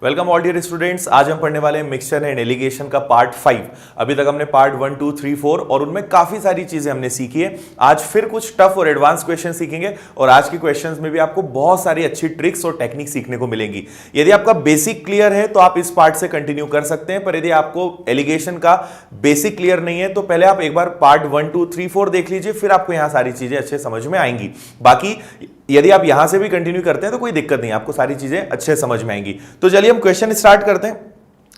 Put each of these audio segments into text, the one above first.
Welcome all dear students. आज हम पढ़ने वाले हैं मिक्सचर एंड एलिगेशन का पार्ट 5। अभी तक हमने पार्ट 1, 2, 3, 4 और उनमें काफी सारी चीजें हमने सीखी है। आज फिर कुछ टफ और एडवांस क्वेश्चन सीखेंगे और आज के क्वेश्चंस में भी आपको बहुत सारी अच्छी ट्रिक्स और टेक्निक सीखने को मिलेंगी। यदि आपका बेसिक क्लियर है तो आप इस पार्ट से कंटिन्यू कर सकते हैं, पर यदि आपको एलिगेशन का बेसिक क्लियर नहीं है तो पहले आप एक बार पार्ट 1, 2, 3, 4 देख लीजिए, फिर आपको यहां सारी चीजें अच्छे समझ में आएंगी। बाकी यदि आप यहां से भी कंटिन्यू करते हैं तो कोई दिक्कत नहीं, आपको सारी चीजें अच्छे समझ में आएंगी। तो चलिए हम क्वेश्चन स्टार्ट करते हैं।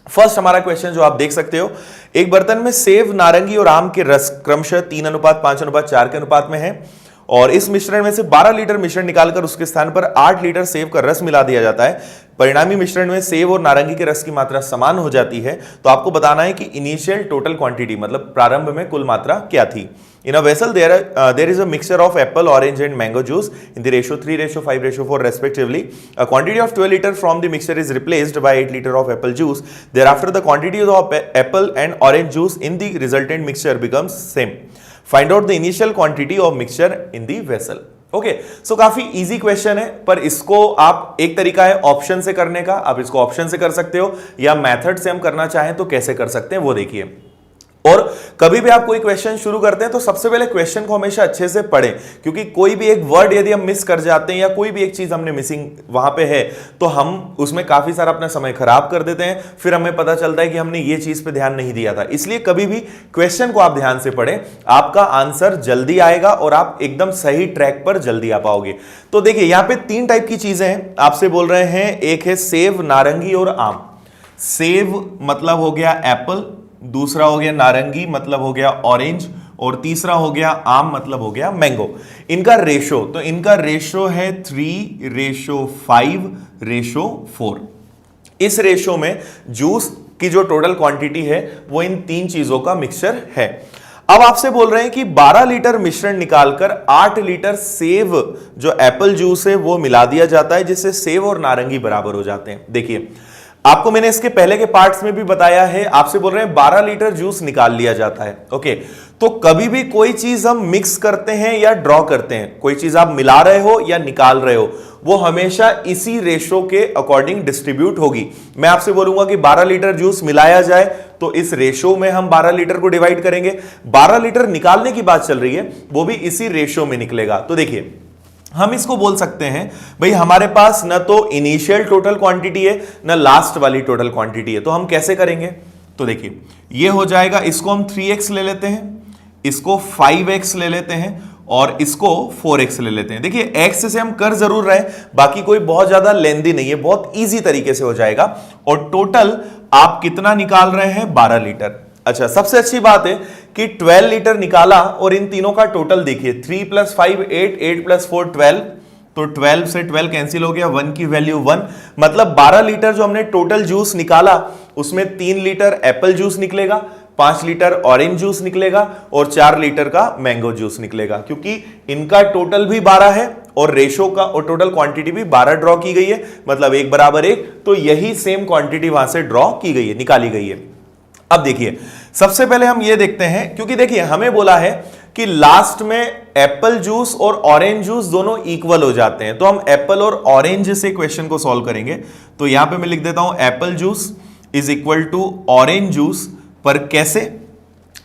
फर्स्ट हमारा क्वेश्चन जो आप देख सकते हो, एक बर्तन में सेब, नारंगी और आम के रस क्रमशः 3:5:4 के अनुपात में है और इस मिश्रण में से 12 लीटर मिश्रण निकालकर उसके स्थान पर 8 लीटर सेब का रस मिला दिया जाता है। परिणामी मिश्रण में सेब और नारंगी के रस की मात्रा समान हो जाती है। तो आपको बताना है कि इनिशियल टोटल क्वांटिटी मतलब प्रारंभ में कुल मात्रा क्या थी। In a vessel there is a mixture of apple, orange and mango juice in the ratio 3:5:4 respectively. A quantity of 12 liter from the mixture is replaced by 8 liter of apple juice. Thereafter the quantity of apple and orange juice in the resultant mixture becomes same. Find out the initial quantity of mixture in the vessel. Okay, so काफी easy question है, पर इसको आप एक तरीका है option से करने का, आप इसको ऑप्शन से कर सकते हो या मेथड से हम करना चाहें तो कैसे कर सकते हैं वो देखिए। और कभी भी आप कोई क्वेश्चन शुरू करते हैं तो सबसे पहले क्वेश्चन को हमेशा अच्छे से पढ़ें, क्योंकि कोई भी एक वर्ड यदि हम मिस कर जाते हैं या कोई भी एक चीज हमने मिसिंग वहां पे है तो हम उसमें काफी सारा अपना समय खराब कर देते हैं, फिर हमें पता चलता है कि हमने ये चीज पे ध्यान नहीं दिया था। इसलिए कभी भी क्वेश्चन को आप ध्यान से पढ़ें, आपका आंसर जल्दी आएगा और आप एकदम सही ट्रैक पर जल्दी आ पाओगे। तो देखिए यहां पे 3 टाइप की चीजें हैं, आपसे बोल रहे हैं, एक है सेब, नारंगी और आम। सेब मतलब हो गया एप्पल, दूसरा हो गया नारंगी मतलब हो गया ऑरेंज और तीसरा हो गया आम मतलब हो गया मैंगो। इनका रेशो, तो इनका रेशो है 3:5:4। इस रेशो में जूस की जो टोटल क्वांटिटी है वो इन 3 चीजों का मिक्सचर है। अब आपसे बोल रहे हैं कि 12 लीटर मिश्रण निकालकर 8 लीटर सेब जो एप्पल जूस है वो मिला दिया जाता है, जिससे सेब और नारंगी बराबर हो जाते हैं। देखिए आपको मैंने इसके पहले के पार्ट्स में भी बताया है, आपसे बोल रहे हैं 12 लीटर जूस निकाल लिया जाता है। ओके, तो कभी भी कोई चीज हम मिक्स करते हैं या ड्रॉ करते हैं, कोई चीज आप मिला रहे हो या निकाल रहे हो, वो हमेशा इसी रेशो के अकॉर्डिंग डिस्ट्रीब्यूट होगी। मैं आपसे बोलूंगा कि 12 लीटर जूस मिलाया जाए तो इस रेशो में हम 12 लीटर को डिवाइड करेंगे। 12 लीटर निकालने की बात चल रही है, वो भी इसी रेशो में निकलेगा। तो देखिए हम इसको बोल सकते हैं भाई हमारे पास न तो इनिशियल टोटल क्वांटिटी है न लास्ट वाली टोटल क्वांटिटी है। तो हम कैसे करेंगे, तो देखिए ये हो जाएगा, इसको हम 3x ले लेते हैं, इसको 5x ले लेते हैं और इसको 4x ले लेते हैं। देखिए x से हम कर जरूर रहे हैं, बाकी कोई बहुत ज्यादा लेंदी नहीं है, बहुत इजी तरीके से हो जाएगा। और टोटल आप कितना निकाल रहे हैं, 12 लीटर। अच्छा, सबसे अच्छी बात है कि 12 लीटर निकाला और इन तीनों का टोटल देखिए, 3 + 5 8, 8 + 4 12, तो 12 से 12 कैंसिल हो गया, 1 की वैल्यू 1, मतलब 12 लीटर जो हमने टोटल जूस निकाला उसमें 3 लीटर एप्पल जूस निकलेगा, 5 लीटर ऑरेंज जूस निकलेगा और 4 लीटर का मैंगो जूस निकलेगा, क्योंकि इनका टोटल भी 12 है और रेशो का और टोटल क्वांटिटी भी 12 ड्रॉ की गई है, मतलब 1 = 1। तो यही सेम क्वांटिटी वहां से ड्रॉ की गई है, निकाली गई है। अब देखिए सबसे पहले हम ये देखते हैं, क्योंकि देखिए हमें बोला है कि लास्ट में एप्पल जूस और ऑरेंज जूस दोनों इक्वल हो जाते हैं, तो हम एप्पल और ऑरेंज से क्वेश्चन को सॉल्व करेंगे। तो यहां पे मैं लिख देता हूं apple juice is equal to orange juice, पर कैसे,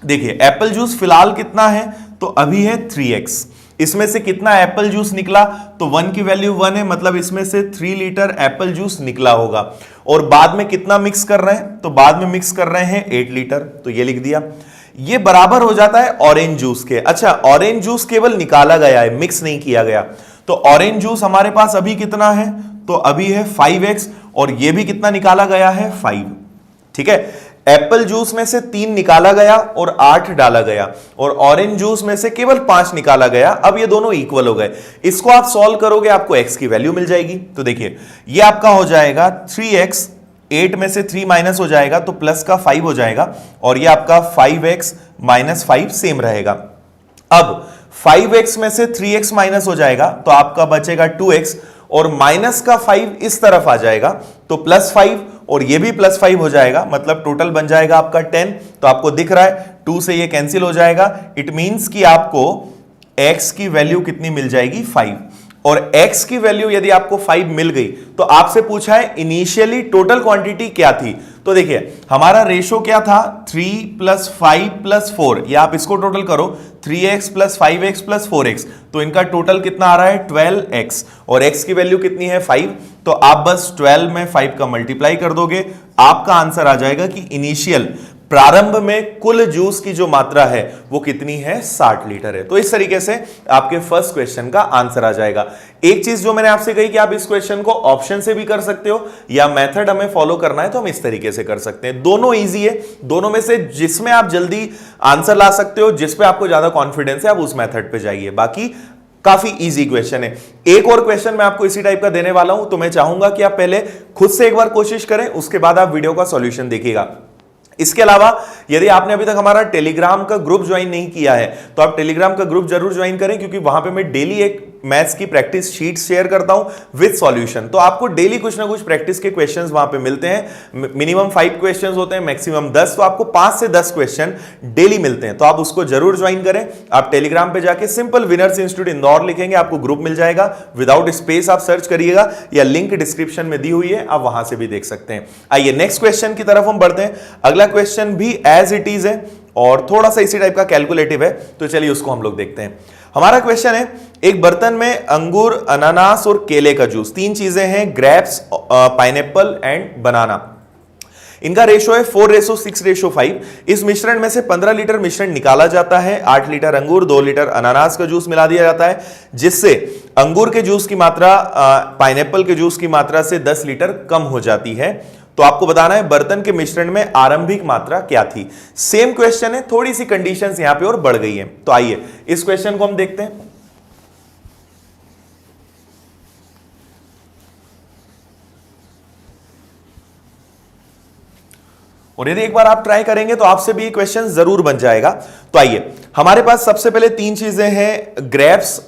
देखिए एप्पल जूस फिलहाल कितना है, तो अभी है 3x। इसमें से कितना एप्पल जूस निकला, तो 1 की वैल्यू 1 है, मतलब इसमें से 3 लीटर एप्पल जूस निकला होगा। और बाद में कितना मिक्स कर रहे हैं, तो बाद में मिक्स कर रहे हैं 8 लीटर, तो ये लिख दिया। ये बराबर हो जाता है ऑरेंज जूस के। अच्छा, ऑरेंज जूस केवल निकाला गया है, मिक्स नहीं किया गया, तो ऑरेंज जूस हमारे पास अभी कितना है, तो अभी है 5x और ये भी कितना निकाला गया है, 5। ठीक है, एप्पल जूस में से 3 निकाला गया और 8 डाला गया और ऑरेंज जूस में से केवल 5 निकाला गया। अब ये दोनों इक्वल हो गए, इसको आप सॉल्व करोगे आपको x की वैल्यू मिल जाएगी। तो देखिए ये आपका हो जाएगा 3x, 8 में से 3 माइनस हो जाएगा तो प्लस का 5 हो जाएगा और ये आपका 5x - 5 सेम रहेगा। अब 5x में से 3x माइनस हो जाएगा तो आपका बचेगा 2x और माइनस का 5 इस तरफ आ जाएगा तो +5 और ये भी +5 हो जाएगा, मतलब टोटल बन जाएगा आपका 10। तो आपको दिख रहा है 2 से ये कैंसिल हो जाएगा, इट मींस कि आपको x की वैल्यू कितनी मिल जाएगी, 5। और x की वैल्यू यदि आपको 5 मिल गई तो आपसे पूछा है इनिशियली टोटल क्वांटिटी क्या थी। तो देखिए हमारा रेशो क्या था 3 + 5 + 4, या आप इसको टोटल करो 3x + 5x + 4x, तो इनका टोटल कितना आ रहा है 12x, और x की वैल्यू कितनी है 5, तो आप बस 12 में 5 का मल्टीप्लाई कर दोगे, आपका आंसर आ जाएगा कि इनिशियल प्रारंभ में कुल जूस की जो मात्रा है वो कितनी है 60 लीटर है। तो इस तरीके से आपके फर्स्ट क्वेश्चन का आंसर आ जाएगा। एक चीज जो मैंने आपसे कही कि आप इस क्वेश्चन को ऑप्शन से भी कर सकते हो या मेथड हमें फॉलो करना है तो हम इस तरीके से कर सकते हैं, दोनों इजी है, दोनों में से जिसमें आप जल्दी आंसर ला सकते हो, जिस पे आपको ज्यादा कॉन्फिडेंस है आप उस मेथड पे जाइए, बाकी काफी इजी क्वेश्चन है। एक और क्वेश्चन मैं आपको इसी टाइप का देने वाला हूं, तो मैं चाहूंगा कि आप पहले खुद से एक बार कोशिश करें, उसके बाद आप वीडियो का सॉल्यूशन देखिएगा। इसके अलावा यदि आपने अभी तक हमारा टेलीग्राम का ग्रुप ज्वाइन नहीं किया है तो आप टेलीग्राम का ग्रुप जरूर ज्वाइन करें, क्योंकि वहां पे मैं डेली एक मैथ्स की प्रैक्टिस शीट शेयर करता हूं विद सॉल्यूशन। तो आपको डेली कुछ ना कुछ प्रैक्टिस के क्वेश्चंस वहां पे मिलते हैं, मिनिमम 5 क्वेश्चंस होते हैं, मैक्सिमम 10, तो आपको 5 से 10 क्वेश्चन डेली मिलते हैं, तो आप उसको जरूर ज्वाइन करें। आप टेलीग्राम पे जाके सिंपल विनर्स इंस्टीट्यूट इंदौर लिखेंगे, आपको ग्रुप मिल जाएगा, विदाउट स्पेस आप सर्च करिएगा, या लिंक डिस्क्रिप्शन में दी हुई है, आप वहां से भी देख सकते हैं। आइए नेक्स्ट क्वेश्चन की तरफ हम बढ़ते हैं। अगला क्वेश्चन भी एज इट इज है और थोड़ा सा इसी टाइप का कैलकुलेटिव है, तो चलिए उसको हम लोग देखते हैं। हमारा क्वेश्चन है, एक बर्तन में अंगूर, अनानास और केले का जूस, 3 चीजें हैं, ग्रेप्स, पाइनएप्पल एंड बनाना, इनका रेशो है 4:6:5। इस मिश्रण में से 15 लीटर मिश्रण निकाला जाता है, 8 लीटर अंगूर, 2 लीटर अनानास का जूस मिला दिया जाता है, जिससे अंगूर के जूस की मात्रा पाइनएप्पल के जूस की मात्रा से 10 लीटर कम हो जाती है। तो आपको बताना है बर्तन के मिश्रण में आरंभिक मात्रा क्या थी। सेम क्वेश्चन है, थोड़ी सी कंडीशंस यहां पे और बढ़ गई हैं। तो आइए इस क्वेश्चन को हम देखते हैं। और यदि एक बार आप ट्राई करेंगे तो आपसे भी ये क्वेश्चन जरूर बन जाएगा। तो आइए हमारे पास सबसे पहले 3 चीजें हैं, ग्रेप्स,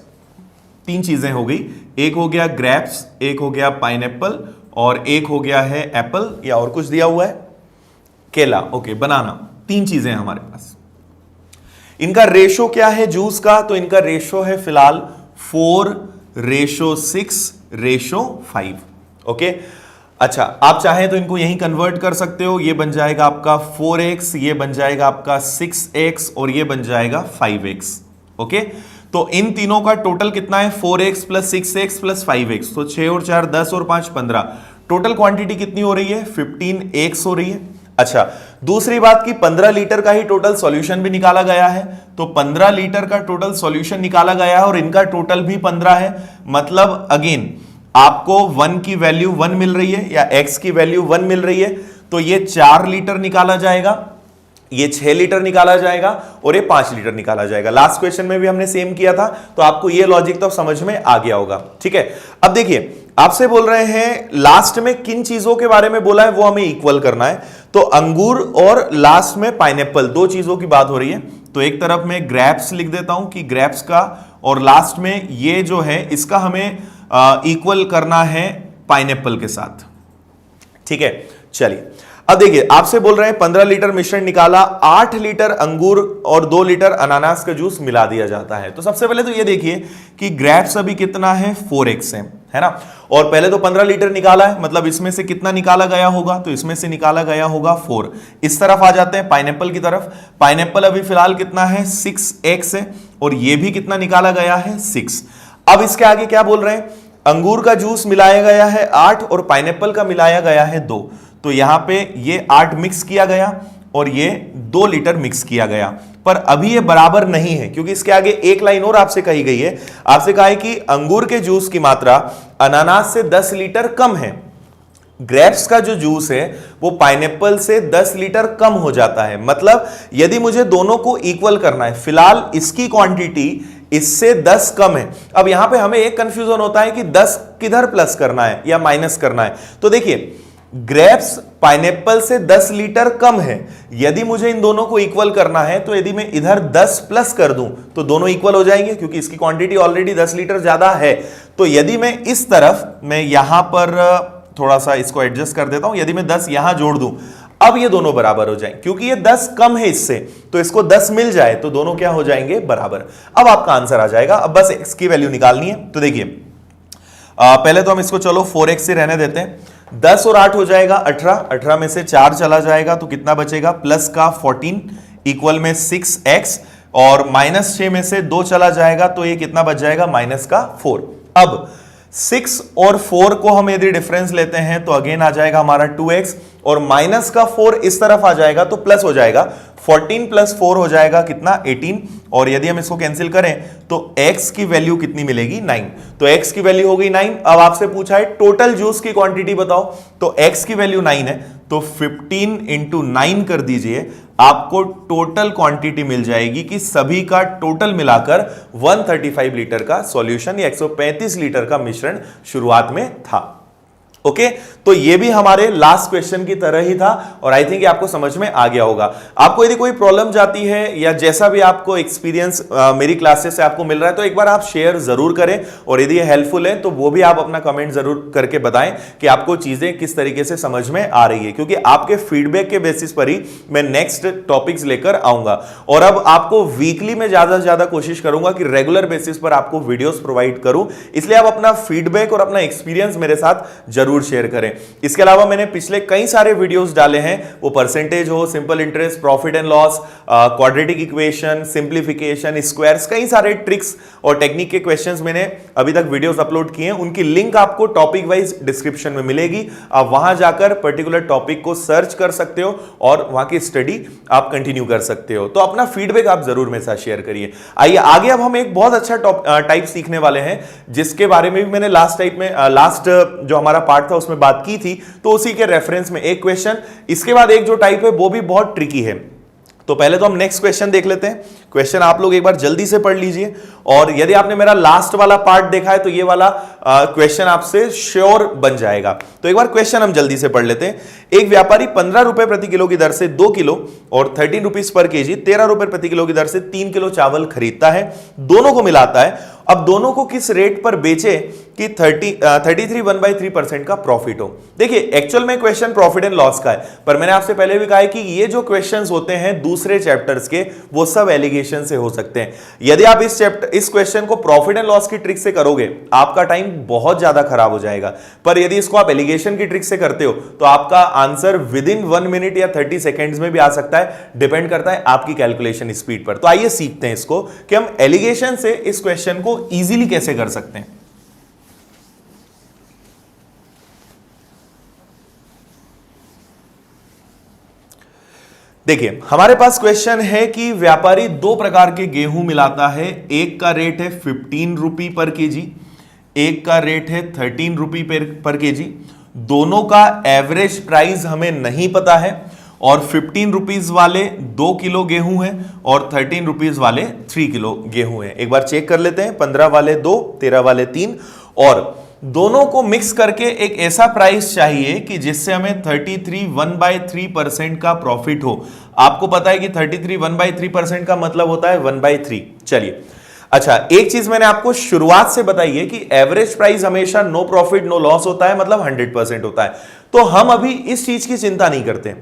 3 चीजें हो गई, एक हो गया ग्रेप्स, एक हो गया पाइनएप्पल और एक हो गया है एप्पल, या और कुछ दिया हुआ है केला, ओके, बनाना, 3 चीजें हैं हमारे पास। इनका रेशो क्या है जूस का, तो इनका रेशो है फिलहाल 4:6:5, ओके। अच्छा, आप चाहें तो इनको यहीं कन्वर्ट कर सकते हो, ये बन जाएगा आपका 4x, ये बन जाएगा आपका 6x और ये बन जाएगा 5x, ओके। तो इन तीनों का टोटल कितना है 4x + 6x + 5x, तो 6 और 4 10 और 5 15, टोटल क्वांटिटी कितनी हो रही है 15x हो रही है। अच्छा, दूसरी बात की 15 लीटर का ही टोटल सॉल्यूशन भी निकाला गया है, तो 15 लीटर का टोटल सॉल्यूशन निकाला गया है और इनका टोटल भी 15 है, मतलब अगेन आपको 1 की वैल्यू 1 मिल रही है या x की वैल्यू 1 मिल रही है, तो ये 4 लीटर निकाला जाएगा, ये 6 लीटर निकाला जाएगा और ये 5 लीटर निकाला जाएगा। लास्ट क्वेश्चन में भी हमने सेम किया था, तो आपको ये लॉजिक तो समझ में आ गया होगा, ठीक है। अब देखिए आपसे बोल रहे हैं लास्ट में किन चीजों के बारे में बोला है वो हमें इक्वल करना है, तो अंगूर और लास्ट में पाइनएप्पल, 2 चीजों की बात हो रही है। तो एक तरफ मैं ग्रेप्स लिख देता हूं कि ग्रेप्स का, और लास्ट में ये जो है इसका हमें इक्वल करना है पाइनएप्पल के साथ, ठीक है। चलिए अब देखिए आपसे बोल रहे हैं 15 लीटर मिश्रण निकाला, 8 लीटर अंगूर और 2 लीटर अनानास का जूस मिला दिया जाता है। तो सबसे पहले तो ये देखिए कि ग्रेप्स अभी कितना है 4x है ना, और पहले तो 15 लीटर निकाला है, मतलब इसमें से कितना निकाला गया होगा, तो इसमें से निकाला गया होगा 4। इस तरफ आ जाते हैं पाइनएप्पल की तरफ, पाइनएप्पल अभी फिलहाल कितना है 6x है और ये भी कितना निकाला गया है 6। अब इसके आगे क्या बोल रहे हैं, अंगूर का जूस मिलाया गया है 8 और पाइनएप्पल का मिलाया गया है 2, तो यहां पे ये 8 मिक्स किया गया और ये 2 लीटर मिक्स किया गया, पर अभी ये बराबर नहीं है, क्योंकि इसके आगे एक लाइन और आपसे कही गई है, आपसे कहा है कि अंगूर के जूस की मात्रा अनानास से 10 लीटर कम है, ग्रेप्स का जो जूस है वो पाइनएप्पल से 10 लीटर कम हो जाता है। मतलब यदि मुझे दोनों को इक्वल करना है, फिलहाल इसकी क्वांटिटी इससे 10 कम है। अब यहां पे हमें एक कंफ्यूजन होता है कि 10 किधर प्लस करना है या माइनस करना है, तो देखिए ग्रेप्स पाइनएप्पल से 10 लीटर कम है, यदि मुझे इन दोनों को इक्वल करना है तो यदि मैं इधर 10 प्लस कर दूं तो दोनों इक्वल हो जाएंगे, क्योंकि इसकी क्वांटिटी ऑलरेडी 10 लीटर ज्यादा है। तो यदि मैं इस तरफ, मैं यहां पर थोड़ा सा इसको एडजस्ट कर देता हूं, यदि मैं 10 यहां जोड़ दूं, अब ये दोनों बराबर हो जाए, क्योंकि ये 10 कम है इससे, तो इसको 10 मिल जाए तो दोनों क्या हो जाएंगे बराबर। अब आपका आंसर आ जाएगा। अब बस x की वैल्यू निकालनी है। तो देखिए पहले तो हम इसको चलो 4x से रहने देते हैं। 10 और 8 हो जाएगा 18, 18 में से 4 चला जाएगा तो कितना बचेगा, प्लस का 14 इक्वल में 6x, और माइनस 6 में से 2 चला जाएगा तो ये कितना बच जाएगा, माइनस का 4। अब 6 और 4 को हम यदि डिफरेंस लेते हैं तो अगेन आ जाएगा हमारा 2x, और माइनस का 4 इस तरफ आ जाएगा तो प्लस हो जाएगा, 14 प्लस 4 हो जाएगा कितना, 18, और यदि हम इसको कैंसिल करें तो x की वैल्यू कितनी मिलेगी, 9। तो x की वैल्यू हो गई 9। अब आपसे पूछा है टोटल जूस की क्वांटिटी बताओ, तो x की वैल्यू 9 है तो 15 इंटू 9 कर दीजिए, आपको टोटल क्वांटिटी मिल जाएगी कि सभी का टोटल मिलाकर 135 लीटर का सॉल्यूशन या 135 लीटर का मिश्रण शुरुआत में था। ओके, तो ये भी हमारे लास्ट क्वेश्चन की तरह ही था और आई थिंक आपको समझ में आ गया होगा। आपको यदि कोई प्रॉब्लम जाती है या जैसा भी आपको एक्सपीरियंस मेरी क्लासेस से आपको मिल रहा है तो एक बार आप शेयर जरूर करें, और यदि ये हेल्पफुल है तो वो भी आप अपना कमेंट जरूर करके बताएं कि आपको चीजें किस तरीके से समझ में आ रही है, क्योंकि आपके फीडबैक के बेसिस पर ही मैं नेक्स्ट टॉपिक्स लेकर आऊंगा। और अब आपको वीकली में ज्यादा से ज्यादा कोशिश करूंगा कि रेगुलर बेसिस पर आपको वीडियोस प्रोवाइड करूं, इसलिए आप अपना फीडबैक और अपना एक्सपीरियंस मेरे साथ जरूर शेयर करें। इसके अलावा मैंने पिछले कई सारे वीडियोस डाले हैं, वो परसेंटेज हो, simple interest, profit and loss, quadratic equation, simplification, squares, कई सारे ट्रिक्स और टेक्निक के क्वेश्चंस मैंने अभी तक वीडियोस अपलोड किए हैं। उनकी लिंक आपको टॉपिक वाइज डिस्क्रिप्शन में मिलेगी, आप वहां जाकर पर्टिकुलर टॉपिक को सर्च कर सकते हो और वहां की स्टडी आप कंटिन्यू कर सकते हो। तो अपना फीडबैक आप जरूर मेरे साथ शेयर करिए। आइए आगे, अब हम एक बहुत अच्छा टाइप सीखने वाले हैं जिसके बारे में भी मैंने लास्ट जो हमारा पार्ट था उसमें बात की थी, तो उसी के रेफरेंस में एक क्वेश्चन, इसके बाद एक जो टाइप है वो भी बहुत ट्रिकी है। तो पहले तो हम नेक्स्ट क्वेश्चन देख लेते हैं। क्वेश्चन आप लोग एक बार जल्दी से पढ़ लीजिए, और यदि आपने मेरा लास्ट वाला पार्ट देखा है तो ये वाला क्वेश्चन आपसे श्योर बन जाएगा। तो एक बार क्वेश्चन हम जल्दी से पढ़ लेते हैं। एक व्यापारी 15 रुपए प्रति किलो की दर से 2 किलो और 13 रुपीज पर केजी 13 रुपए प्रति किलो की दर से 3 किलो चावल खरीदता है, दोनों को मिलाता है। अब दोनों को किस रेट पर बेचे कि 33 का प्रॉफिट हो। देखिए एक्चुअल में क्वेश्चन प्रॉफिट एंड लॉस का है, पर मैंने आपसे पहले भी कहा है कि ये जो क्वेश्चंस होते हैं दूसरे चैप्टर्स के, वो सब एलिगेशन से हो सकते हैं। यदि आप इस क्वेश्चन को प्रॉफिट एंड लॉस की ट्रिक से करोगे आपका टाइम बहुत ज्यादा खराब हो जाएगा, पर यदि इसको आप एलिगेशन की ट्रिक से करते हो तो आपका आंसर विद इन 1 मिनट या 30 सेकेंड्स में भी आ सकता है, डिपेंड करता है आपकी कैलकुलेशन स्पीड पर। तो आइए सीखते हैं इसको कि हम एलिगेशन से इस क्वेश्चन को इजीली कैसे कर सकते हैं। देखिए हमारे पास क्वेश्चन है कि व्यापारी 2 प्रकार के गेहूं मिलाता है, एक का रेट है 15 रुपी पर केजी, एक का रेट है 13 रुपी पर केजी। दोनों का एवरेज प्राइस हमें नहीं पता है, और 15 रुपीज वाले 2 किलो गेहूं है और 13 रुपीज वाले 3 किलो गेहूं है। एक बार चेक कर लेते हैं, 15 वाले 2, 13 वाले 3, और दोनों को मिक्स करके एक ऐसा प्राइस चाहिए कि जिससे हमें 33 1/3% का प्रॉफिट हो। आपको पता है कि 33 1/3% का मतलब होता है 1/3। चलिए अच्छा, एक चीज मैंने आपको शुरुआत से बताई है कि एवरेज प्राइस हमेशा नो प्रॉफिट नो लॉस होता है, मतलब 100% होता है। तो हम अभी इस चीज की चिंता नहीं करते,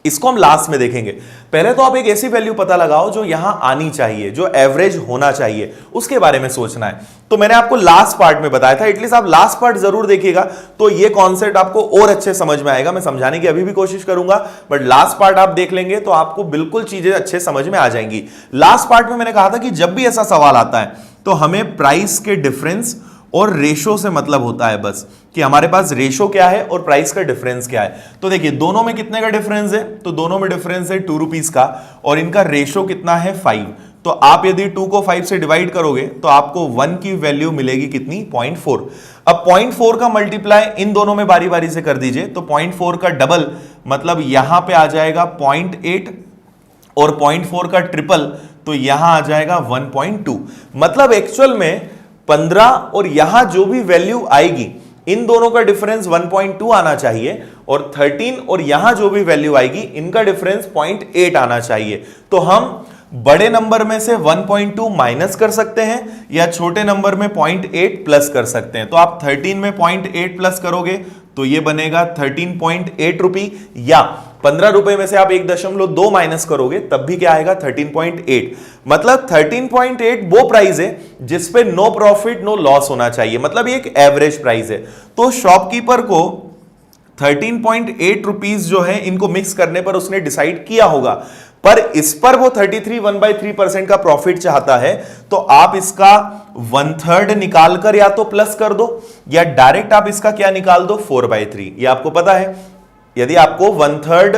इसको हम लास्ट में देखेंगे। पहले तो आप एक ऐसी वैल्यू पता लगाओ जो यहां आनी चाहिए, जो एवरेज होना चाहिए, उसके बारे में सोचना है। तो मैंने आपको लास्ट पार्ट में बताया था, एटलीस्ट आप लास्ट पार्ट जरूर देखिएगा तो ये कॉन्सेप्ट आपको और अच्छे समझ में आएगा। मैं समझाने की अभी भी कोशिश करूंगा, बट लास्ट पार्ट आप देख लेंगे तो आपको बिल्कुल चीजें अच्छे समझ में आ जाएंगी। लास्ट पार्ट में मैंने कहा था कि जब भी ऐसा सवाल आता है तो हमें प्राइस के डिफरेंस और रेशो से मतलब होता है बस, कि हमारे पास रेशो क्या है और प्राइस का डिफरेंस क्या है। तो देखिए दोनों में कितने का डिफरेंस है, तो दोनों में डिफरेंस है 2 रुपीज का, और इनका रेशो कितना है 5। तो आप यदि 2 को 5 से डिवाइड करोगे तो आपको 1 की वैल्यू मिलेगी कितनी, 0.4। अब 0.4 का मल्टीप्लाई इन दोनों में बारी बारी से कर दीजिए, तो 0.4 का डबल मतलब यहां पे आ जाएगा 0.8, और 0.4 का ट्रिपल तो यहां आ जाएगा 1.2। मतलब एक्चुअल में 15 और यहां जो भी वैल्यू आएगी इन दोनों का डिफरेंस 1.2 आना चाहिए, और 13 और यहां जो भी वैल्यू आएगी इनका डिफरेंस 0.8 आना चाहिए। तो हम बड़े नंबर में से 1.2 माइनस कर सकते हैं या छोटे नंबर में 0.8 प्लस कर सकते हैं। तो आप 13 में 0.8 प्लस करोगे तो ये बनेगा 13.8 रुपी, या 15 रुपए में से आप 1.2 माइनस करोगे तब भी क्या आएगा 13.8। मतलब 13.8 वो प्राइस है जिस पे नो प्रॉफिट नो लॉस होना चाहिए, मतलब ये एक एवरेज प्राइस है। तो शॉपकीपर को 13.8 रुपीज जो है इनको मिक्स करने पर उसने डिसाइड किया होगा, पर इस पर वो 33 1/3% का प्रॉफिट चाहता है, तो आप इसका 1/3 निकाल कर या तो प्लस कर दो या डायरेक्ट आप इसका क्या निकाल दो 4/3। ये आपको पता है, यदि आपको 1/3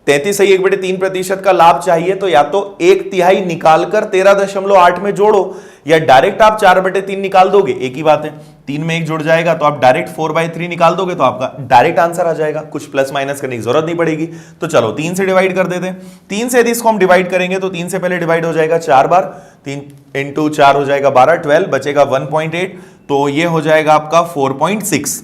33.3% का लाभ चाहिए तो या तो 1/3 निकालकर 13.8 में जोड़ो या डायरेक्ट आप 4/3 निकाल दोगे, एक ही बात है, 3 में 1 जुड़ जाएगा तो आप डायरेक्ट 4/3 निकाल दोगे तो आपका डायरेक्ट आंसर आ जाएगा, कुछ प्लस माइनस करने की जरूरत नहीं पड़ेगी। तो चलो 3 से डिवाइड कर देते हैं। 3 से यदि इसको हम डिवाइड करेंगे तो 3 से पहले डिवाइड हो जाएगा 4 बार, 3 × 4 हो जाएगा 12, 12 बचेगा 1.8, तो ये हो जाएगा आपका 4.6।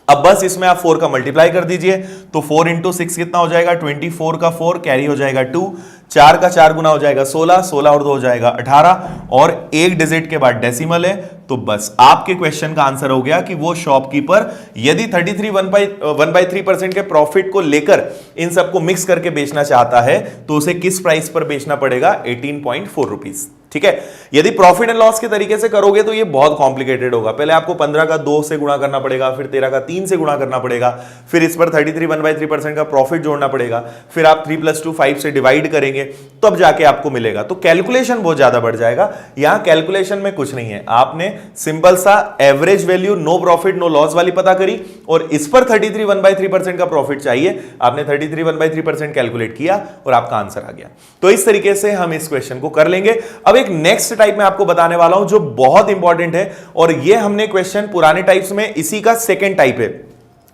अब बस इसमें आप 4 का मल्टीप्लाई कर दीजिए, तो 4 × 6 कितना हो जाएगा 24 का 4 कैरी हो जाएगा 2, 4 का 4 गुना हो जाएगा 16, 16 और 2 हो जाएगा 18 और एक डिजिट के बाद डेसिमल है। तो बस आपके क्वेश्चन का आंसर हो गया कि वो शॉपकीपर यदि 33 1/3% के प्रॉफिट को लेकर इन सबको मिक्स करके बेचना चाहता है तो उसे किस प्राइस पर बेचना पड़ेगा 18.4 रुपीज। ठीक है, यदि प्रॉफिट एंड लॉस के तरीके से करोगे तो ये बहुत कॉम्प्लिकेटेड होगा। पहले आपको 15 का 2 से गुणा करना पड़ेगा, फिर 13 का 3 से गुणा करना पड़ेगा, फिर इस पर 33 1/3% का प्रॉफिट जोड़ना पड़ेगा, फिर आप 3 + 2 5 से डिवाइड करेंगे तब जाके आपको मिलेगा। तो कैलकुलेशन बहुत ज्यादा बढ़ जाएगा। यहां कैलकुलेशन में कुछ नहीं है, आपने सिंपल सा average value no profit no loss वाली पता करी और इस पर 33 1/3% का प्रॉफिट चाहिए, आपने 33 1/3% कैलकुलेट किया और आपका आंसर आ गया। तो इस तरीके से हम इस क्वेश्चन को कर लेंगे। अब एक नेक्स्ट टाइप में आपको बताने वाला हूं जो बहुत इंपॉर्टेंट है और ये हमने क्वेश्चन पुराने टाइप्स में इसी का सेकंड टाइप है।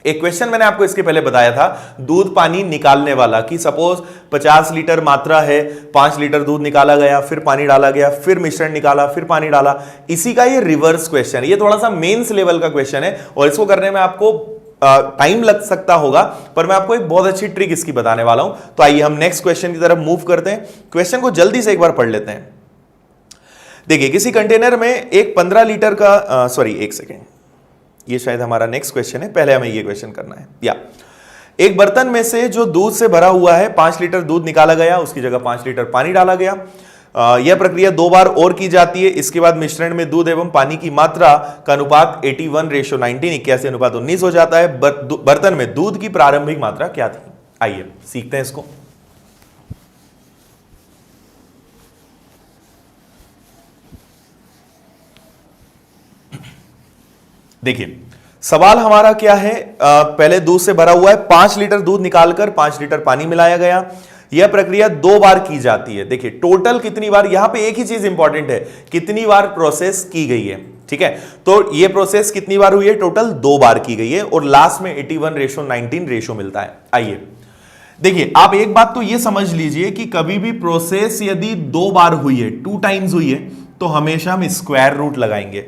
एक क्वेश्चन मैंने आपको इसके पहले बताया था दूध पानी निकालने वाला, कि सपोज 50 लीटर मात्रा है, 5 लीटर दूध निकाला गया, फिर पानी डाला गया, फिर मिश्रण निकाला, फिर पानी डाला। इसी का ये रिवर्स क्वेश्चन है। ये थोड़ा सा मेंस लेवल का क्वेश्चन है और इसको करने में आपको टाइम लग सकता होगा, पर मैं आपको एक बहुत अच्छी ट्रिक इसकी बताने वाला हूं। तो आइए हम नेक्स्ट क्वेश्चन की तरफ मूव करते हैं। क्वेश्चन को जल्दी से एक बार पढ़ लेते हैं। देखिए, किसी कंटेनर में एक 15 लीटर का एक सेकेंड, ये शायद हमारा नेक्स्ट क्वेश्चन है, पहले हमें ये क्वेश्चन करना है। या एक बर्तन में से जो दूध से भरा हुआ है 5 लीटर दूध निकाला गया, उसकी जगह 5 लीटर पानी डाला गया। यह प्रक्रिया 2 बार और की जाती है। इसके बाद मिश्रण में दूध एवं पानी की मात्रा का अनुपात 81:19 81:19 हो जाता है। बर्तन में दूध की प्रारंभिक मात्रा क्या थी? आइए सीखते हैं इसको। देखिए, सवाल हमारा क्या है, पहले दूध से भरा हुआ है, 5 लीटर दूध निकालकर 5 लीटर पानी मिलाया गया। यह प्रक्रिया 2 बार की जाती है। देखिए टोटल कितनी बार, यहां पे एक ही चीज इंपॉर्टेंट है, कितनी बार प्रोसेस की गई है। ठीक है, तो ये प्रोसेस कितनी बार हुई है? टोटल 2 बार की गई है और लास्ट में 81:19 रेशो मिलता है। आइए देखिए, आप एक बात तो ये समझ लीजिए कि कभी भी प्रोसेस यदि 2 बार हुई है, 2 टाइम्स हुई है, तो हमेशा हम स्क्वायर रूट लगाएंगे,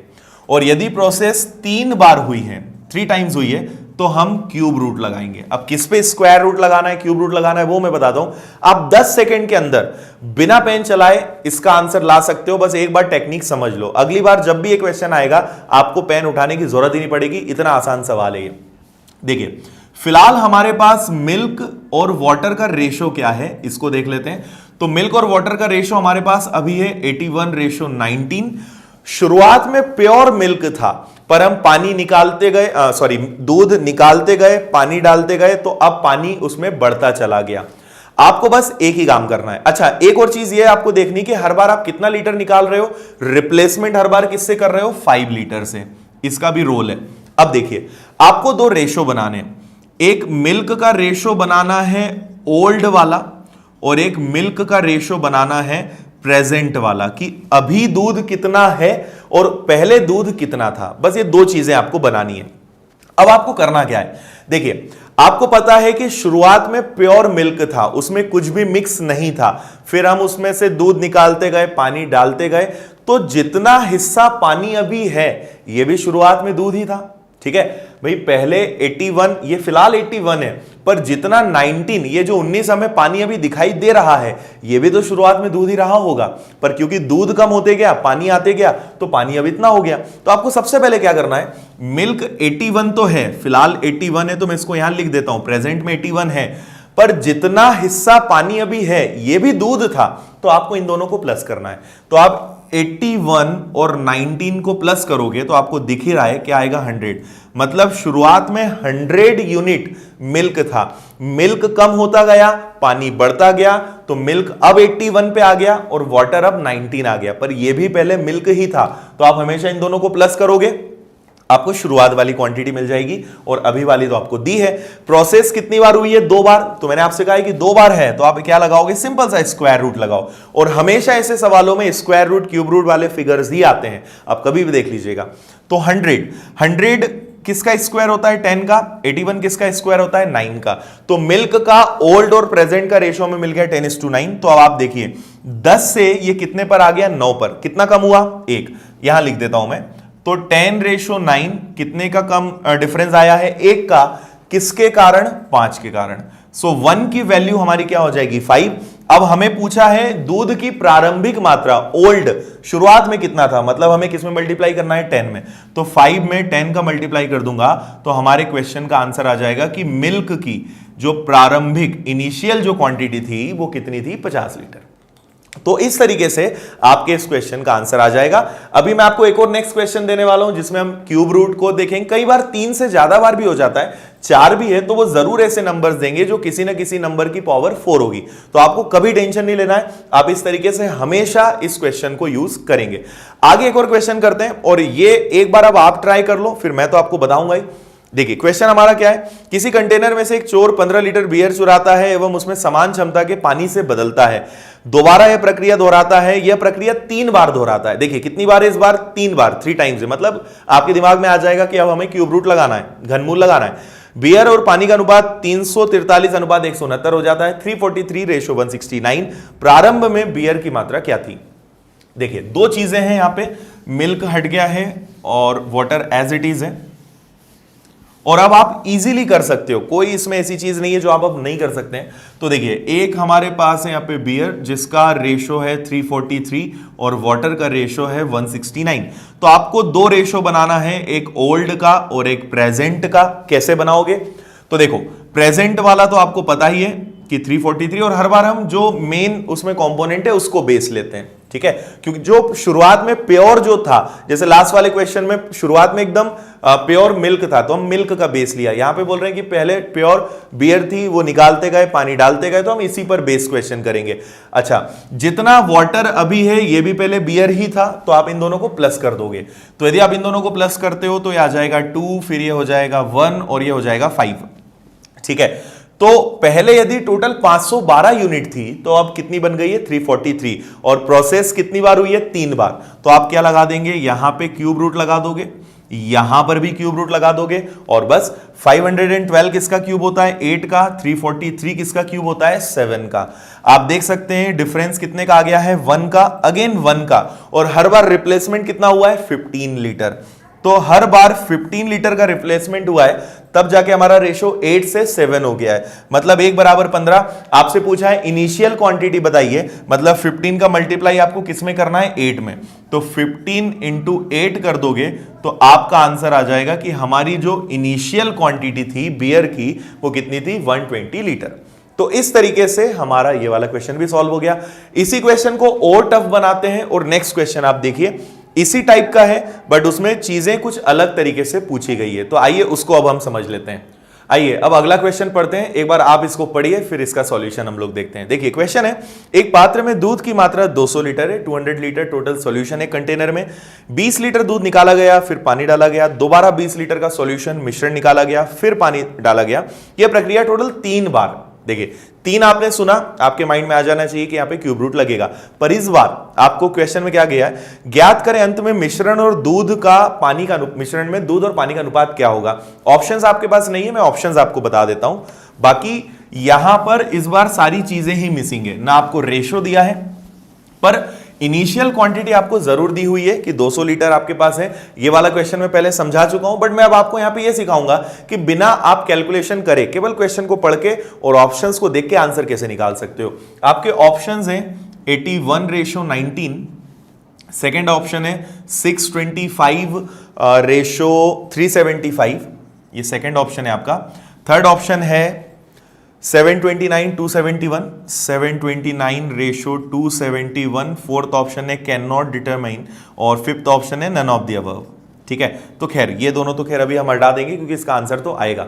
और यदि प्रोसेस 3 बार हुई है, 3 टाइम्स हुई है, तो हम क्यूब रूट लगाएंगे। अब किस पे स्क्वायर रूट लगाना है, क्यूब रूट लगाना है, वो मैं बताता हूं। आप 10 सेकंड के अंदर बिना पेन चलाए इसका आंसर ला सकते हो। बस एक बार टेक्निक समझ लो, अगली बार जब भी ये क्वेश्चन आएगा आपको पेन उठाने की जरूरत ही नहीं पड़ेगी, इतना आसान सवाल है ये। देखिए फिलहाल हमारे पास मिल्क और वाटर का रेशो क्या है, इसको देख लेते हैं। तो मिल्क और वाटर का रेशो हमारे पास अभी है 81:19। शुरुआत में प्योर मिल्क था, पर हम पानी निकालते गए, दूध निकालते गए, पानी डालते गए, तो अब पानी उसमें बढ़ता चला गया। आपको बस एक ही काम करना है। अच्छा, एक और चीज ये आपको देखनी कि हर बार आप कितना लीटर निकाल रहे हो, रिप्लेसमेंट हर बार किससे कर रहे हो? 5 लीटर से। इसका भी रोल है। अब देखिए, आपको 2 रेशो बनाने, एक मिल्क का रेशो बनाना है ओल्ड वाला और एक मिल्क का रेशो बनाना है प्रेजेंट वाला, कि अभी दूध कितना है और पहले दूध कितना था। बस ये 2 चीजें आपको बनानी है। अब आपको करना क्या है? देखिए, आपको पता है कि शुरुआत में प्योर मिल्क था, उसमें कुछ भी मिक्स नहीं था, फिर हम उसमें से दूध निकालते गए, पानी डालते गए, तो जितना हिस्सा पानी अभी है ये भी शुरुआत में दूध ही था। ठीक है भाई, पहले 81, ये फिलहाल 81 है, पर जितना 19, ये जो 19 हमें पानी अभी दिखाई दे रहा है, ये भी तो शुरुआत में दूध ही रहा होगा, पर क्योंकि दूध कम होते गया, पानी आते गया, तो पानी अब इतना हो गया। तो आपको सबसे पहले क्या करना है, मिल्क 81 तो है, फिलहाल 81 है, तो मैं इसको यहां लिख देता हूं, प्रेजेंट में 81 है, पर जितना हिस्सा पानी अभी है ये भी दूध था, तो आपको इन दोनों को प्लस करना है। तो आप 81 और 19 को प्लस करोगे तो आपको दिख ही रहा है क्या आएगा, 100। मतलब शुरुआत में 100 यूनिट मिल्क था, मिल्क कम होता गया, पानी बढ़ता गया, तो मिल्क अब 81 पे आ गया और वाटर अब 19 आ गया, पर यह भी पहले मिल्क ही था। तो आप हमेशा इन दोनों को प्लस करोगे, आपको शुरुआत वाली क्वांटिटी मिल जाएगी, और अभी वाली तो आपको दी है। प्रोसेस कितनी बार हुई है, 2 बार, तो मैंने आपसे कहा है कि 2 बार है, तो आप क्या लगाओगे, सिंपल सा स्क्वायर रूट लगाओ। और हमेशा ऐसे सवालों में स्क्वायर रूट, क्यूब रूट वाले फिगर्स ही आते हैं, आप कभी भी देख लीजिएगा। तो 100 किसका स्क्वायर होता है, 10 का। 81 किसका स्क्वायर होता है, 9 का। तो मिल्क का ओल्ड और प्रेजेंट का रेशियो में मिल गया 10:9। तो अब आप देखिए 10 से ये कितने पर आ गया, 9 पर। कितना कम हुआ, 1। यहां लिख देता हूं मैं। तो 10:9 कितने का कम डिफरेंस आया है, 1 का। किसके कारण, 5 के कारण। सो 1 की वैल्यू हमारी क्या हो जाएगी, 5। अब हमें पूछा है दूध की प्रारंभिक मात्रा, ओल्ड, शुरुआत में कितना था, मतलब हमें किस में मल्टीप्लाई करना है, 10 में। तो 5 में 10 का मल्टीप्लाई कर दूंगा तो हमारे क्वेश्चन का आंसर आ जाएगा कि मिल्क की जो प्रारंभिक इनिशियल जो क्वांटिटी थी वो कितनी थी, 50 लीटर। तो इस तरीके से आपके इस क्वेश्चन का आंसर आ जाएगा। अभी मैं आपको एक और नेक्स्ट क्वेश्चन देने वाला हूं जिसमें हम क्यूब रूट को देखेंगे। कई बार 3 से ज्यादा बार भी हो जाता है, 4 भी है, तो वो जरूर ऐसे नंबर्स देंगे जो किसी ना किसी नंबर की पावर 4 होगी। तो आपको कभी टेंशन नहीं लेना है, आप इस तरीके से हमेशा इस क्वेश्चन को यूज करेंगे। आगे एक और क्वेश्चन करते हैं, और ये एक बार अब आप ट्राई कर लो, फिर मैं तो आपको बताऊंगा ही। देखिए क्वेश्चन हमारा क्या है, किसी कंटेनर में से एक चोर 15 लीटर बियर चुराता है एवं उसमें समान क्षमता के पानी से बदलता है। दोबारा यह प्रक्रिया दोहराता है, यह प्रक्रिया 3 बार दोहराता है। देखिए कितनी बार है इस बार, 3 बार, 3 टाइम्स है। मतलब आपके दिमाग में आ जाएगा कि अब हमें क्यूब रूट लगाना है, घनमूल लगाना है। बियर और पानी का अनुपात 343:169 हो जाता है, 343:169। प्रारंभ में बियर की मात्रा क्या थी। देखिए 2 चीजें हैं यहां पे, मिल्क हट गया है और वाटर एज इट इज है। और अब आप इजीली कर सकते हो, कोई इसमें ऐसी चीज नहीं है जो आप अब नहीं कर सकते हैं। तो देखिए एक हमारे पास है यहाँ पे बियर जिसका रेशो है 343 और वाटर का रेशो है 169। तो आपको 2 रेशो बनाना है, एक ओल्ड का और एक प्रेजेंट का। कैसे बनाओगे, तो देखो प्रेजेंट वाला तो आपको पता ही है कि 343, और हर बार हम जो मेन उसमें कंपोनेंट है उसको बेस लेते हैं, ठीक है। क्योंकि जो शुरुआत में प्योर जो था, जैसे लास्ट वाले क्वेश्चन में शुरुआत में एकदम प्योर मिल्क था, तो हम मिल्क का बेस लिया। यहां पे बोल रहे हैं कि पहले प्योर बियर थी, वो निकालते गए, पानी डालते गए, तो हम इसी पर बेस क्वेश्चन करेंगे। अच्छा, जितना वाटर अभी है ये भी पहले बियर ही था, तो आप इन दोनों को प्लस कर दोगे। तो यदि आप इन दोनों को प्लस करते हो तो ये आ जाएगा 2, फिर ये हो जाएगा 1 और ये हो जाएगा 5, ठीक है। तो पहले यदि टोटल 512 यूनिट थी, तो अब कितनी बन गई है, 343। और प्रोसेस कितनी बार हुई है, 3 बार। तो आप क्या लगा देंगे, यहां पे क्यूब रूट लगा दोगे, यहां पर भी क्यूब रूट लगा दोगे, और बस 512 किसका क्यूब होता है, 8 का। 343 किसका क्यूब होता है, 7 का। आप देख सकते हैं डिफरेंस कितने का आ गया है, 1 का, अगेन 1 का। और हर बार रिप्लेसमेंट कितना हुआ है, 15 लीटर। तो हर बार 15 लीटर का रिप्लेसमेंट हुआ है, तब जाके हमारा रेशो 8 से 7 हो गया है। मतलब 1 बराबर 15। आपसे पूछा है इनिशियल क्वांटिटी बताइए, मतलब 15 का मल्टीप्लाई आपको किस में करना है, 8 में। तो 15 इंटू 8 कर दोगे तो आपका आंसर आ जाएगा कि हमारी जो इनिशियल क्वांटिटी थी बियर की वो कितनी थी, 120 लीटर। तो इस तरीके से हमारा ये वाला क्वेश्चन भी सॉल्व हो गया। इसी क्वेश्चन को और टफ बनाते हैं, और नेक्स्ट क्वेश्चन आप देखिए इसी टाइप का है, बट उसमें चीजें कुछ अलग तरीके से पूछी गई है। तो आइए उसको अब हम समझ लेते हैं। आइए अब अगला क्वेश्चन पढ़ते हैं, एक बार आप इसको पढ़िए फिर इसका सॉल्यूशन हम लोग देखते हैं। देखिए क्वेश्चन है, एक पात्र में दूध की मात्रा 200 लीटर है, 200 लीटर टोटल सॉल्यूशन है कंटेनर में। 20 लीटर दूध निकाला गया, फिर पानी डाला गया, दोबारा 20 लीटर का सॉल्यूशन मिश्रण निकाला गया, फिर पानी डाला गया। यह प्रक्रिया टोटल 3 बार। देखिए 3 आपने सुना, आपके माइंड में आ जाना चाहिए कि यहां पे क्यूब रूट लगेगा, पर इस बार आपको क्वेश्चन में क्या गया है, ज्ञात करें अंत में मिश्रण और दूध का पानी का मिश्रण में दूध और पानी का अनुपात क्या होगा। ऑप्शंस आपके पास नहीं है, मैं ऑप्शंस आपको बता देता हूं। बाकी यहां पर इस बार सारी चीजें ही मिसिंग है, ना आपको रेशो दिया है, पर इनिशियल क्वांटिटी आपको जरूर दी हुई है कि 200 लीटर आपके पास है। ये वाला क्वेश्चन मैं पहले समझा चुका हूं, बट मैं अब आपको यहां पे ये सिखाऊंगा कि बिना आप कैलकुलेशन करे केवल क्वेश्चन को पढ़ के और ऑप्शंस को देख के आंसर कैसे निकाल सकते हो। आपके ऑप्शंस हैं 81:19, सेकेंड ऑप्शन है 625:375, ये सेकेंड ऑप्शन है आपका। थर्ड ऑप्शन है 729 271, 729 रेशो 271, फोर्थ ऑप्शन है कैन नॉट डिटरमाइन, और फिफ्थ ऑप्शन है नन ऑफ द अबव। ठीक है, तो खैर ये दोनों तो खैर अभी हम हटा देंगे क्योंकि इसका आंसर तो आएगा।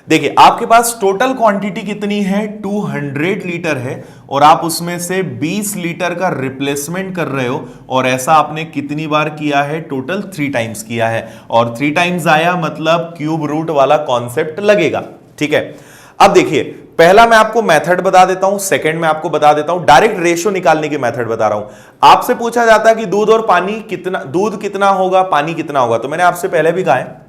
देखिए आपके पास टोटल क्वांटिटी कितनी है, 200 लीटर है, और आप उसमें से 20 लीटर का रिप्लेसमेंट कर रहे हो, और ऐसा आपने कितनी बार किया है, टोटल 3 टाइम्स किया है, और 3 टाइम्स आया मतलब क्यूब रूट वाला कॉन्सेप्ट लगेगा। ठीक है, अब देखिए पहला मैं आपको मेथड बता देता हूं, सेकंड मैं आपको बता देता हूं, डायरेक्ट रेशो निकालने की मेथड बता रहा हूं। आपसे पूछा जाता है कि दूध और पानी कितना, दूध कितना होगा, पानी कितना होगा, तो मैंने आपसे पहले भी कहा है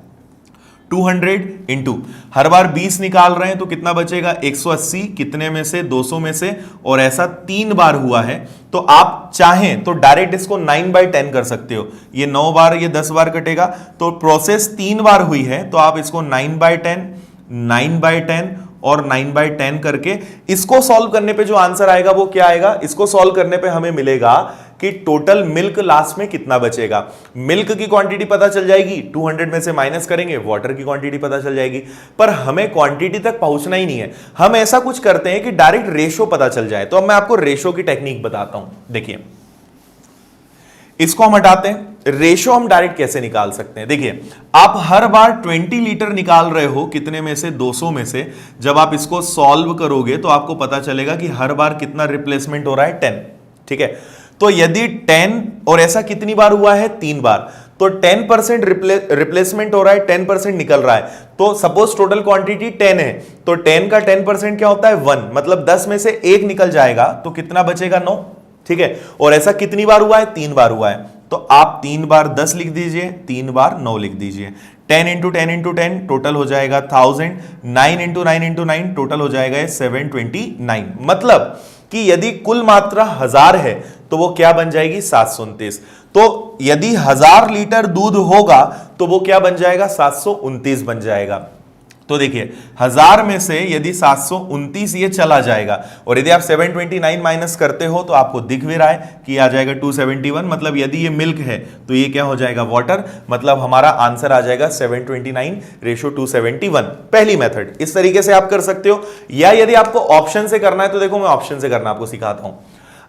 200 इंटू हर बार 20 निकाल रहे हैं तो कितना बचेगा, 180, कितने में से, 200 में से, और ऐसा 3 बार हुआ है। तो आप चाहें तो डायरेक्ट इसको 9/10 कर सकते हो, ये 9 बार ये 10 बार कटेगा, तो प्रोसेस 3 बार हुई है, तो आप इसको 9/10 9/10 और 9/10 करके इसको सॉल्व करने पे जो आंसर आएगा वो क्या आएगा, इसको सॉल्व करने पे हमें मिलेगा कि टोटल मिल्क लास्ट में कितना बचेगा। मिल्क की क्वांटिटी पता चल जाएगी, 200 में से माइनस करेंगे, वाटर की क्वांटिटी पता चल जाएगी, पर हमें क्वांटिटी तक पहुंचना ही नहीं है। हम ऐसा कुछ करते हैं कि डायरेक्ट रेशो पता चल जाए। तो अब मैं आपको रेशो की टेक्निक बताता हूं। देखिए इसको हम हटाते हैं, रेशो हम डायरेक्ट कैसे निकाल सकते हैं। देखिए आप हर बार 20 लीटर निकाल रहे हो, कितने में से, 200 में से। जब आप इसको सॉल्व करोगे तो आपको पता चलेगा कि हर बार कितना रिप्लेसमेंट हो रहा है, 10। ठीक है, तो यदि 10 और ऐसा कितनी बार हुआ है, 3 बार, तो 10% रिप्लेसमेंट हो रहा है, 10% निकल रहा है। तो सपोज टोटल क्वांटिटी 10 है, तो 10 का 10% क्या होता है, 1, मतलब 10 में से 1 निकल जाएगा, तो कितना बचेगा, 9। ठीक है, और ऐसा कितनी बार हुआ है, 3 बार हुआ है, तो आप 3 बार 10 लिख दीजिए, 3 बार 9 लिख दीजिए। 10 इंटू 10 इंटू 10 टोटल हो जाएगा 1000, 9 इंटू 9 इंटू 9 टोटल हो जाएगा 729। मतलब कि यदि कुल मात्रा 1000 है तो वो क्या बन जाएगी, 729। तो यदि 1000 लीटर दूध होगा तो वो क्या बन जाएगा, 729 बन जाएगा। तो देखिए 1000 में से यदि 729 ये चला जाएगा, और यदि आप 729 माइनस करते हो तो आपको दिख भी रहा है कि आ जाएगा 271। मतलब यदि ये मिल्क है तो ये क्या हो जाएगा, वाटर, मतलब हमारा आंसर आ जाएगा 729 रेशो 271। पहली मेथड इस तरीके से आप कर सकते हो, या यदि आपको ऑप्शन से करना है तो देखो मैं ऑप्शन से करना आपको सिखाता हूं।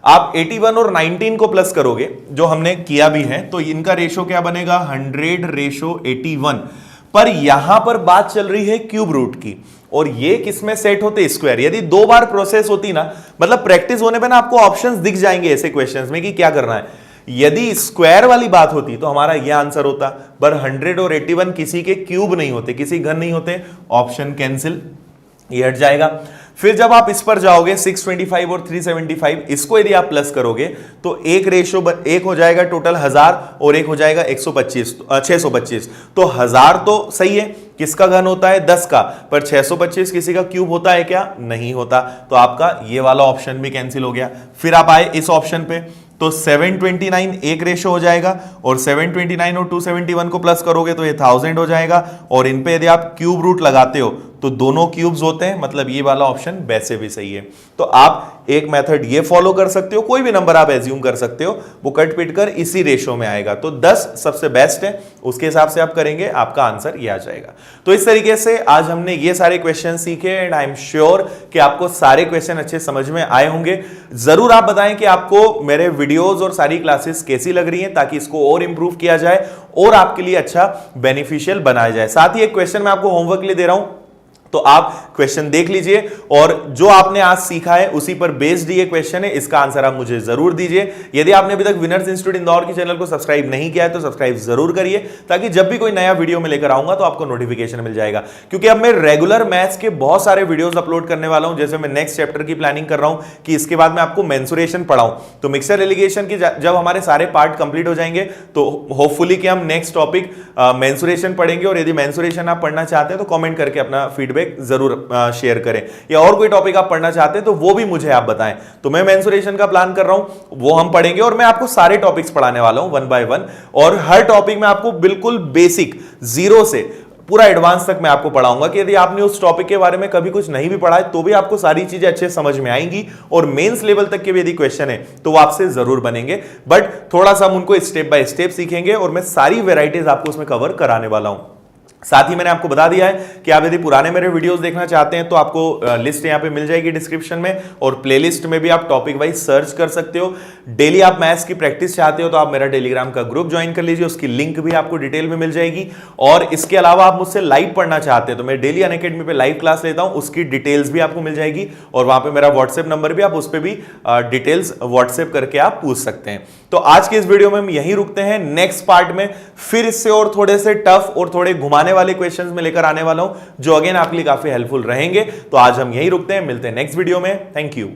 आप 81 और 19 को प्लस करोगे, जो हमने किया भी है, तो इनका रेशो क्या बनेगा, 100 रेशो 81। पर यहां पर बात चल रही है क्यूब रूट की, और ये किसमें सेट होते, स्क्वायर। यदि 2 बार प्रोसेस होती ना, मतलब प्रैक्टिस होने पे ना आपको ऑप्शंस दिख जाएंगे ऐसे क्वेश्चंस में कि क्या करना है। यदि स्क्वायर वाली बात होती तो हमारा यह आंसर होता, पर 100 और 81 किसी के क्यूब नहीं होते, किसी घन नहीं होते, ऑप्शन कैंसिल, ये हट जाएगा। फिर जब आप इस पर जाओगे 625 और 375, इसको यदि आप प्लस करोगे तो एक रेशो एक हो जाएगा टोटल 1000 और एक हो जाएगा 625। तो 1000 तो सही है, किसका घन होता है, 10 का, पर 625 किसी का क्यूब होता है क्या, नहीं होता। तो आपका ये वाला ऑप्शन भी कैंसिल हो गया। फिर आप आए इस ऑप्शन पे, तो 729 एक रेशो हो जाएगा, और 729 और 271 को प्लस करोगे तो ये 1000 हो जाएगा, और इन पे यदि आप क्यूब रूट लगाते हो तो दोनों क्यूब्स होते हैं, मतलब ये वाला ऑप्शन वैसे भी सही है। तो आप एक मेथड ये फॉलो कर सकते हो, कोई भी नंबर आप एज्यूम कर सकते हो, वो कट पिट कर इसी रेशो में आएगा। तो 10 सबसे बेस्ट है, उसके हिसाब से आप करेंगे, आपका आंसर ये आ जाएगा। तो इस तरीके से आज हमने ये सारे क्वेश्चन सीखे, एंड आई एम श्योर कि आपको सारे क्वेश्चन अच्छे समझ में आए होंगे। जरूर आप बताएं कि आपको मेरे वीडियोस और सारी क्लासेस कैसी लग रही हैं, ताकि इसको और इंप्रूव किया जाए और आपके लिए अच्छा बेनिफिशियल बनाया जाए। साथ ही एक क्वेश्चन मैं आपको होमवर्क के लिए दे रहा हूं, तो आप क्वेश्चन देख लीजिए, और जो आपने आज सीखा है उसी पर बेस्ड ये क्वेश्चन है, इसका आंसर आप मुझे जरूर दीजिए। यदि आपने अभी तक विनर्स इंस्टीट्यूट इंदौर के चैनल को सब्सक्राइब नहीं किया है तो सब्सक्राइब जरूर करिए, ताकि जब भी कोई नया वीडियो में लेकर आऊंगा तो आपको नोटिफिकेशन मिल जाएगा। क्योंकि अब मैं रेगुलर मैथ्स के बहुत सारे वीडियोस अपलोड करने वाला हूं। जैसे मैं नेक्स्ट चैप्टर की प्लानिंग कर रहा हूं कि इसके बाद मैं आपको मेंसुरेशन पढ़ाऊं, तो मिक्सर एलिगेशन की जब हमारे सारे पार्ट कंप्लीट हो जाएंगे तो होपफुली कि हम नेक्स्ट टॉपिक मेंसुरेशन पढ़ेंगे। और यदि मेंसुरेशन आप पढ़ना चाहते हैं तो कमेंट करके अपना फीडबैक जरूर शेयर करें, या और कोई टॉपिक आप पढ़ना चाहते हैं तो वो भी मुझे आप बताएं। तो मैं मेंसुरेशन का प्लान कर रहा हूं, वो हम पढ़ेंगे, और मैं आपको सारे टॉपिक्स पढ़ाने वाला हूं 1 बाय 1, और हर टॉपिक में आपको बिल्कुल बेसिक जीरो से पूरा एडवांस तक मैं आपको पढ़ाऊंगा, कि यदि आपने उस टॉपिक के बारे में कभी कुछ नहीं भी पढ़ा है तो भी आपको सारी चीजें अच्छे समझ में आएंगी, और मेंस लेवल तक के भी यदि क्वेश्चन है तो वो आपसे जरूर बनेंगे। बट थोड़ा सा हम उनको स्टेप बाय स्टेप सीखेंगे, और मैं सारी वेराइटीज आपको उसमें कवर कराने वाला हूं। साथ ही मैंने आपको बता दिया है कि आप यदि पुराने मेरे वीडियोस देखना चाहते हैं तो आपको लिस्ट यहां पे मिल जाएगी डिस्क्रिप्शन में, और प्लेलिस्ट में भी आप टॉपिक वाइज सर्च कर सकते हो। डेली आप मैथ्स की प्रैक्टिस चाहते हो तो आप मेरा टेलीग्राम का ग्रुप ज्वाइन कर लीजिए, उसकी लिंक भी आपको डिटेल में मिल जाएगी। और इसके अलावा आप मुझसे लाइव पढ़ना चाहते हैं तो मैं डेली अनअकैडमी पे लाइव क्लास लेता हूं, उसकी डिटेल्स भी आपको मिल जाएगी, और वहां पर मेरा व्हाट्सएप नंबर भी, आप उस पर भी डिटेल्स व्हाट्सएप करके आप पूछ सकते हैं। तो आज के इस वीडियो में हम यहीं रुकते हैं। नेक्स्ट पार्ट में फिर इससे और थोड़े से टफ और थोड़े घुमाने वाले क्वेश्चंस में लेकर आने वाला हूं, जो अगेन आपके लिए काफी हेल्पफुल रहेंगे। तो आज हम यहीं रुकते हैं, मिलते हैं नेक्स्ट वीडियो में। Thank you.